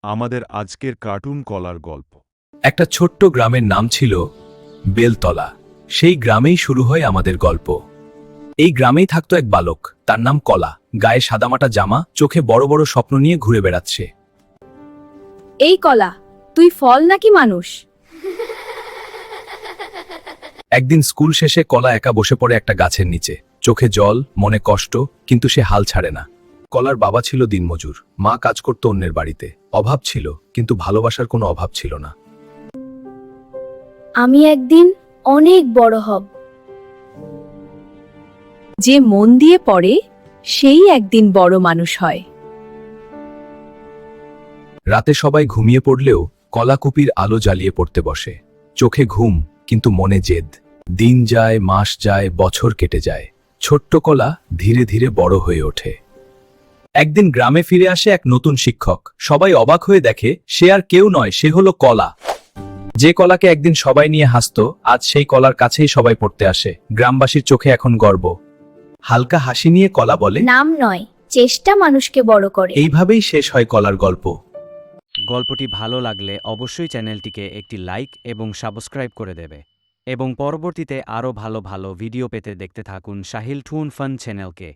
আমাদের আজকের কার্টুন কলার গল্প। একটা ছোট্ট গ্রামের নাম ছিল বেলতলা। সেই গ্রামেই শুরু হয় আমাদের গল্প। এই গ্রামেই থাকতো এক বালক, তার নাম কলা। গায়ে সাদামাটা জামা, চোখে বড় বড় স্বপ্ন নিয়ে ঘুরে বেড়াচ্ছে। এই কলা, তুই ফল নাকি মানুষ? একদিন স্কুল শেষে কলা একা বসে পড়ে একটা গাছের নিচে। চোখে জল, মনে কষ্ট, কিন্তু সে হাল ছাড়ে না। কলার বাবা ছিল দিনমজুর, মা কাজ করত অন্যের বাড়িতে। অভাব ছিল, কিন্তু ভালোবাসার কোনো অভাব ছিল না। আমি একদিন অনেক বড় হব। যে মন দিয়ে পড়ে সেই একদিন বড় মানুষ হয়। রাতে সবাই ঘুমিয়ে পড়লেও কলা কুপির আলো জ্বালিয়ে পড়তে বসে। চোখে ঘুম, কিন্তু মনে জেদ। দিন যায়, মাস যায়, বছর কেটে যায়। ছোট্ট কলা ধীরে ধীরে বড় হয়ে ওঠে। একদিন গ্রামে ফিরে আসে এক নতুন শিক্ষক। সবাই অবাক হয়ে দেখে সে আর কেউ নয়, সে হলো কলা। যে কলাকে একদিন সবাই নিয়ে হাসতো, আজ সেই কলার কাছেই সবাই পড়তে আসে। গ্রামবাসীর চোখে এখন গর্ব। হালকা হাসি নিয়ে কলা বলে, নাম নয়, চেষ্টা মানুষকে বড় করে। এইভাবেই শেষ হয় কলার গল্প। গল্পটি ভালো লাগলে অবশ্যই চ্যানেলটিকে একটি লাইক এবং সাবস্ক্রাইব করে দেবে এবং পরবর্তীতে আরও ভালো ভালো ভিডিও পেতে দেখতে থাকুন সাহিল টুন ফান চ্যানেলকে।